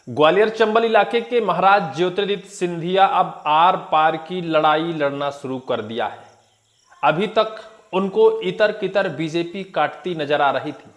ग्वालियर चंबल इलाके के महाराज ज्योतिरादित्य सिंधिया अब आर पार की लड़ाई लड़ना शुरू कर दिया है। अभी तक उनको इतर कितर बीजेपी काटती नजर आ रही थी,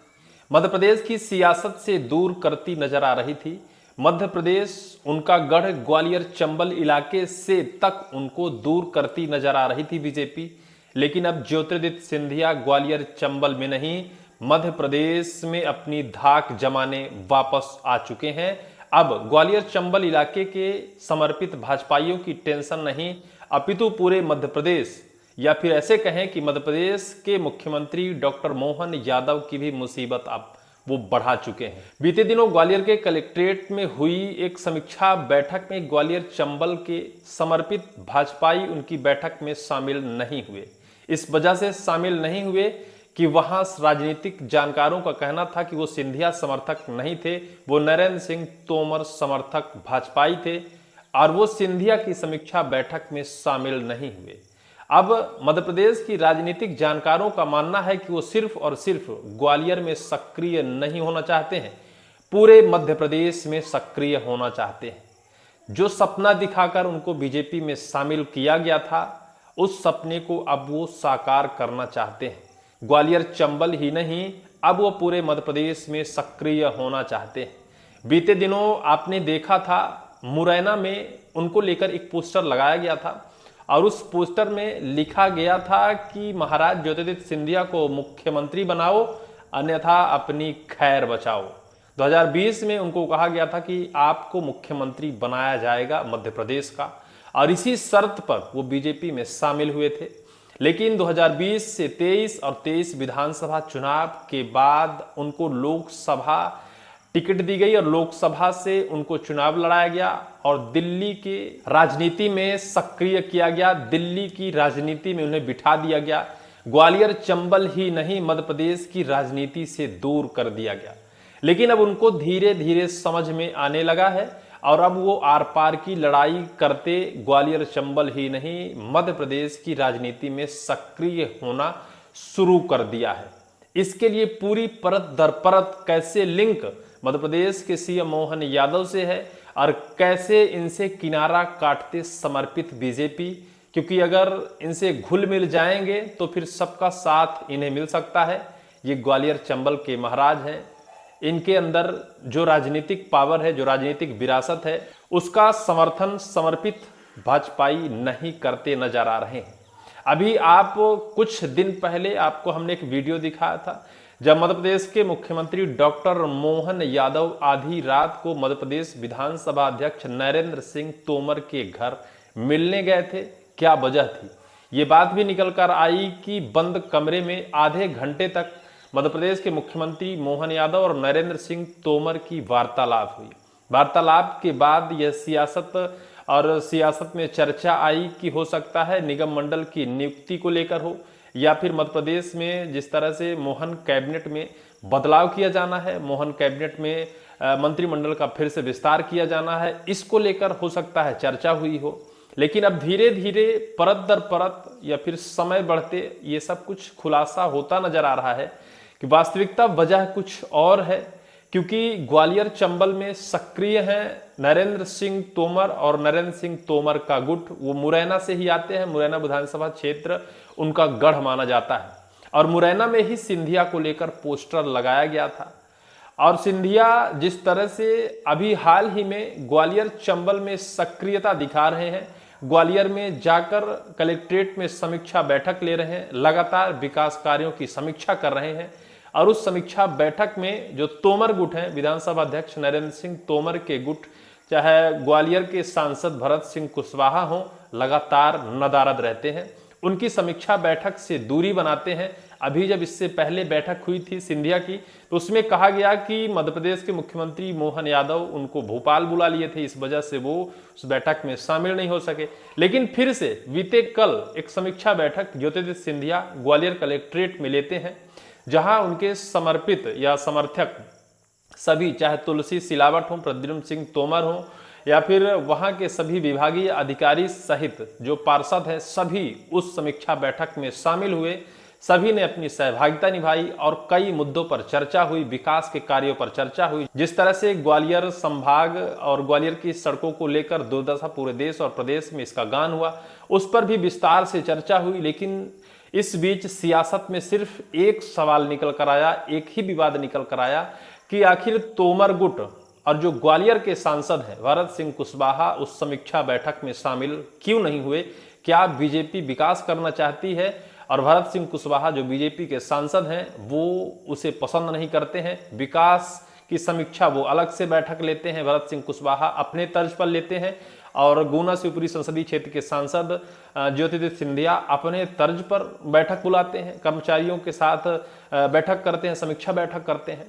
मध्य प्रदेश की सियासत से दूर करती नजर आ रही थी। मध्य प्रदेश उनका गढ़ ग्वालियर चंबल इलाके से तक उनको दूर करती नजर आ रही थी बीजेपी। लेकिन अब ज्योतिरादित्य सिंधिया ग्वालियर चंबल में नहीं, मध्य प्रदेश में अपनी धाक जमाने वापस आ चुके हैं। अब ग्वालियर चंबल इलाके के समर्पित भाजपाइयों की टेंशन नहीं, अपितु पूरे मध्य प्रदेश या फिर ऐसे कहें कि मध्य प्रदेश के मुख्यमंत्री डॉक्टर मोहन यादव की भी मुसीबत अब वो बढ़ा चुके हैं। बीते दिनों ग्वालियर के कलेक्ट्रेट में हुई एक समीक्षा बैठक में ग्वालियर चंबल के समर्पित भाजपाई उनकी बैठक में शामिल नहीं हुए। इस वजह से शामिल नहीं हुए कि वहां राजनीतिक जानकारों का कहना था कि वो सिंधिया समर्थक नहीं थे, वो नरेंद्र सिंह तोमर समर्थक भाजपाई थे और वो सिंधिया की समीक्षा बैठक में शामिल नहीं हुए। अब मध्य प्रदेश की राजनीतिक जानकारों का मानना है कि वो सिर्फ और सिर्फ ग्वालियर में सक्रिय नहीं होना चाहते हैं, पूरे मध्य प्रदेश में सक्रिय होना चाहते हैं। जो सपना दिखाकर उनको बीजेपी में शामिल किया गया था, उस सपने को अब वो साकार करना चाहते हैं। ग्वालियर चंबल ही नहीं, अब वो पूरे मध्य प्रदेश में सक्रिय होना चाहते हैं। बीते दिनों आपने देखा था मुरैना में उनको लेकर एक पोस्टर लगाया गया था और उस पोस्टर में लिखा गया था कि महाराज ज्योतिरादित्य सिंधिया को मुख्यमंत्री बनाओ, अन्यथा अपनी खैर बचाओ। 2020 में उनको कहा गया था कि आपको मुख्यमंत्री बनाया जाएगा मध्य प्रदेश का, और इसी शर्त पर वो बीजेपी में शामिल हुए थे। लेकिन 2020 से 23 और 23 विधानसभा चुनाव के बाद उनको लोकसभा टिकट दी गई और लोकसभा से उनको चुनाव लड़ाया गया और दिल्ली के राजनीति में सक्रिय किया गया, दिल्ली की राजनीति में उन्हें बिठा दिया गया। ग्वालियर चंबल ही नहीं, मध्य प्रदेश की राजनीति से दूर कर दिया गया। लेकिन अब उनको धीरे धीरे समझ में आने लगा है और अब वो आर पार की लड़ाई करते ग्वालियर चंबल ही नहीं, मध्य प्रदेश की राजनीति में सक्रिय होना शुरू कर दिया है। इसके लिए पूरी परत दर परत कैसे लिंक मध्य प्रदेश के सीएम मोहन यादव से है और कैसे इनसे किनारा काटते समर्पित बीजेपी, क्योंकि अगर इनसे घुल मिल जाएंगे तो फिर सबका साथ इन्हें मिल सकता है। ये ग्वालियर चंबल के महाराज हैं, इनके अंदर जो राजनीतिक पावर है, जो राजनीतिक विरासत है, उसका समर्थन समर्पित भाजपाई नहीं करते नजर आ रहे हैं। अभी आप कुछ दिन पहले आपको हमने एक वीडियो दिखाया था जब मध्य प्रदेश के मुख्यमंत्री डॉक्टर मोहन यादव आधी रात को मध्य प्रदेश विधानसभा अध्यक्ष नरेंद्र सिंह तोमर के घर मिलने गए थे। क्या वजह थी? ये बात भी निकल कर आई कि बंद कमरे में आधे घंटे तक मध्य प्रदेश के मुख्यमंत्री मोहन यादव और नरेंद्र सिंह तोमर की वार्तालाप हुई। वार्तालाप के बाद यह सियासत में चर्चा आई कि हो सकता है निगम मंडल की नियुक्ति को लेकर हो, या फिर मध्य प्रदेश में जिस तरह से मोहन कैबिनेट में बदलाव किया जाना है, मोहन कैबिनेट में मंत्रिमंडल का फिर से विस्तार किया जाना है, इसको लेकर हो सकता है चर्चा हुई हो। लेकिन अब धीरे धीरे परत दर परत या फिर समय बढ़ते ये सब कुछ खुलासा होता नजर आ रहा है कि वास्तविकता वजह कुछ और है, क्योंकि ग्वालियर चंबल में सक्रिय हैं नरेंद्र सिंह तोमर और नरेंद्र सिंह तोमर का गुट, वो मुरैना से ही आते हैं। मुरैना विधानसभा क्षेत्र उनका गढ़ माना जाता है और मुरैना में ही सिंधिया को लेकर पोस्टर लगाया गया था। और सिंधिया जिस तरह से अभी हाल ही में ग्वालियर चंबल में सक्रियता दिखा रहे हैं, ग्वालियर में जाकर कलेक्ट्रेट में समीक्षा बैठक ले रहे हैं, लगातार विकास कार्यों की समीक्षा कर रहे हैं और उस समीक्षा बैठक में जो तोमर गुट हैं, विधानसभा अध्यक्ष नरेंद्र सिंह तोमर के गुट, चाहे ग्वालियर के सांसद भरत सिंह कुशवाहा हों, लगातार नदारद रहते हैं, उनकी समीक्षा बैठक से दूरी बनाते हैं। अभी जब इससे पहले बैठक हुई थी सिंधिया की, तो उसमें कहा गया कि मध्य प्रदेश के मुख्यमंत्री मोहन यादव उनको भोपाल बुला लिए थे, इस वजह से वो उस बैठक में शामिल नहीं हो सके। लेकिन फिर से बीते कल एक समीक्षा बैठक ज्योतिरादित्य सिंधिया ग्वालियर कलेक्ट्रेट में लेते हैं, जहां उनके समर्पित या समर्थक सभी, चाहे तुलसी सिलावट हो, प्रद्युम्न सिंह तोमर हो, या फिर वहां के सभी विभागीय अधिकारी सहित जो पार्षद हैं, सभी उस समीक्षा बैठक में शामिल हुए। सभी ने अपनी सहभागिता निभाई और कई मुद्दों पर चर्चा हुई, विकास के कार्यों पर चर्चा हुई। जिस तरह से ग्वालियर संभाग और ग्वालियर की सड़कों को लेकर दुर्दशा पूरे देश और प्रदेश में इसका गान हुआ, उस पर भी विस्तार से चर्चा हुई। लेकिन इस बीच सियासत में सिर्फ एक सवाल निकल कर आया, एक ही विवाद निकल कर आया कि आखिर तोमर गुट और जो ग्वालियर के सांसद हैं भरत सिंह कुशवाहा उस समीक्षा बैठक में शामिल क्यों नहीं हुए। क्या बीजेपी विकास करना चाहती है और भरत सिंह कुशवाहा जो बीजेपी के सांसद हैं वो उसे पसंद नहीं करते हैं? विकास की समीक्षा वो अलग से बैठक लेते हैं, भरत सिंह कुशवाहा अपने तर्ज पर लेते हैं और गुना शिवपुरी संसदीय क्षेत्र के सांसद ज्योतिरादित्य सिंधिया अपने तर्ज पर बैठक बुलाते हैं, कर्मचारियों के साथ बैठक करते हैं, समीक्षा बैठक करते हैं।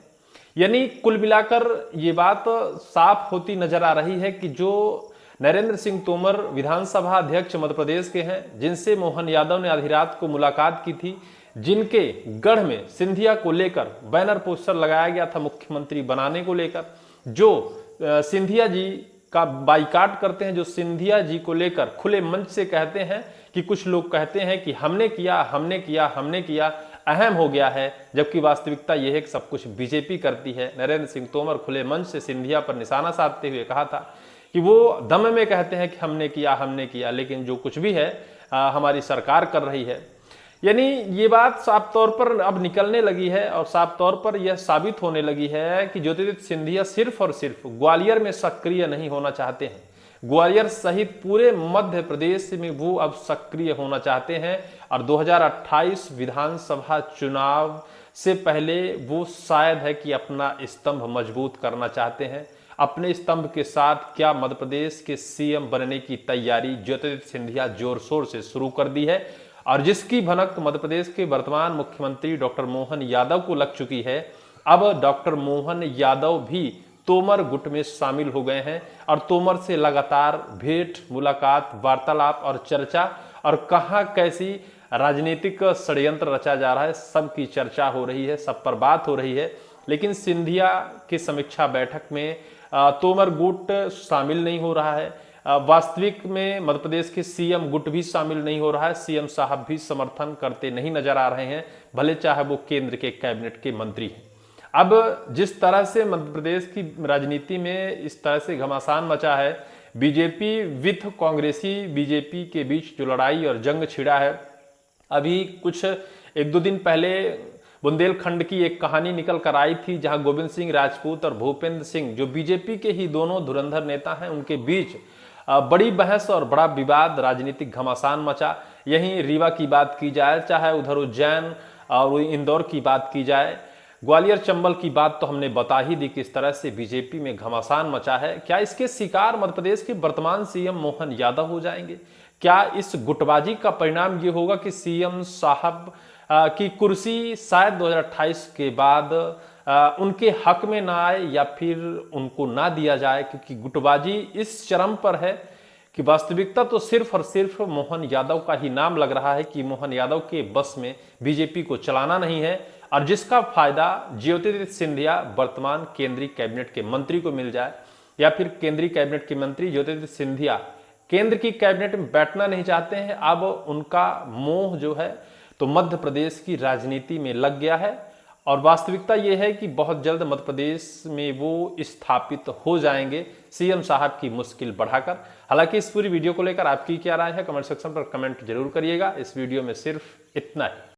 यानी कुल मिलाकर ये बात साफ होती नजर आ रही है कि जो नरेंद्र सिंह तोमर विधानसभा अध्यक्ष मध्य प्रदेश के हैं, जिनसे मोहन यादव ने आधी रात को मुलाकात की थी, जिनके गढ़ में सिंधिया को लेकर बैनर पोस्टर लगाया गया था मुख्यमंत्री बनाने को लेकर, जो सिंधिया जी का बाइकाट करते हैं, जो सिंधिया जी को लेकर खुले मंच से कहते हैं कि कुछ लोग कहते हैं कि हमने किया हमने किया हमने किया, अहम हो गया है, जबकि वास्तविकता यह है कि सब कुछ बीजेपी करती है। नरेंद्र सिंह तोमर खुले मंच से सिंधिया पर निशाना साधते हुए कहा था कि वो दम में कहते हैं कि हमने किया, लेकिन जो कुछ भी है हमारी सरकार कर रही है। यानी ये बात साफ तौर पर अब निकलने लगी है और साफ तौर पर यह साबित होने लगी है कि ज्योतिरादित्य सिंधिया सिर्फ और सिर्फ ग्वालियर में सक्रिय नहीं होना चाहते हैं, ग्वालियर सहित पूरे मध्य प्रदेश में वो अब सक्रिय होना चाहते हैं और 2028 विधानसभा चुनाव से पहले वो शायद है कि अपना स्तंभ मजबूत करना चाहते हैं। अपने स्तंभ के साथ क्या मध्य प्रदेश के सीएम बनने की तैयारी ज्योतिरादित्य सिंधिया जोर शोर से शुरू कर दी है और जिसकी भनक मध्य प्रदेश के वर्तमान मुख्यमंत्री डॉक्टर मोहन यादव को लग चुकी है। अब डॉक्टर मोहन यादव भी तोमर गुट में शामिल हो गए हैं और तोमर से लगातार भेंट मुलाकात, वार्तालाप और चर्चा और कहां कैसी राजनीतिक षड्यंत्र रचा जा रहा है, सबकी चर्चा हो रही है, सब पर बात हो रही है। लेकिन सिंधिया की समीक्षा बैठक में तोमर गुट शामिल नहीं हो रहा है। वास्तविक में मध्य प्रदेश के सीएम गुट भी शामिल नहीं हो रहा है, सीएम साहब भी समर्थन करते नहीं नजर आ रहे हैं, भले चाहे वो केंद्र के कैबिनेट के मंत्री हैं। अब जिस तरह से मध्य प्रदेश की राजनीति में इस तरह से घमासान मचा है, बीजेपी विथ कांग्रेसी बीजेपी के बीच जो लड़ाई और जंग छिड़ा है, अभी कुछ एक दो दिन पहले बुंदेलखंड की एक कहानी निकल कर आई थी जहां गोविंद सिंह राजपूत और भूपेंद्र सिंह जो बीजेपी के ही दोनों धुरंधर नेता हैं, उनके बीच बड़ी बहस और बड़ा विवाद, राजनीतिक घमासान मचा। यहीं रीवा की बात की जाए, चाहे उधर उज्जैन और इंदौर की बात की जाए, ग्वालियर चंबल की बात तो हमने बता ही दी किस तरह से बीजेपी में घमासान मचा है। क्या इसके शिकार मध्य प्रदेश के वर्तमान सीएम मोहन यादव हो जाएंगे? क्या इस गुटबाजी का परिणाम ये होगा कि सीएम साहब की कुर्सी शायद 2028 के बाद उनके हक में ना आए या फिर उनको ना दिया जाए? क्योंकि गुटबाजी इस चरम पर है कि वास्तविकता तो सिर्फ और सिर्फ मोहन यादव का ही नाम लग रहा है कि मोहन यादव के बस में बीजेपी को चलाना नहीं है और जिसका फायदा ज्योतिरादित्य सिंधिया वर्तमान केंद्रीय कैबिनेट के मंत्री को मिल जाए या फिर केंद्रीय कैबिनेट के मंत्री ज्योतिरादित्य सिंधिया केंद्र की कैबिनेट में बैठना नहीं चाहते हैं। अब उनका मोह जो है तो मध्य प्रदेश की राजनीति में लग गया है और वास्तविकता यह है कि बहुत जल्द मध्य प्रदेश में वो स्थापित हो जाएंगे सीएम साहब की मुश्किल बढ़ाकर। हालांकि इस पूरी वीडियो को लेकर आपकी क्या राय है, कमेंट सेक्शन पर कमेंट जरूर करिएगा। इस वीडियो में सिर्फ इतना ही।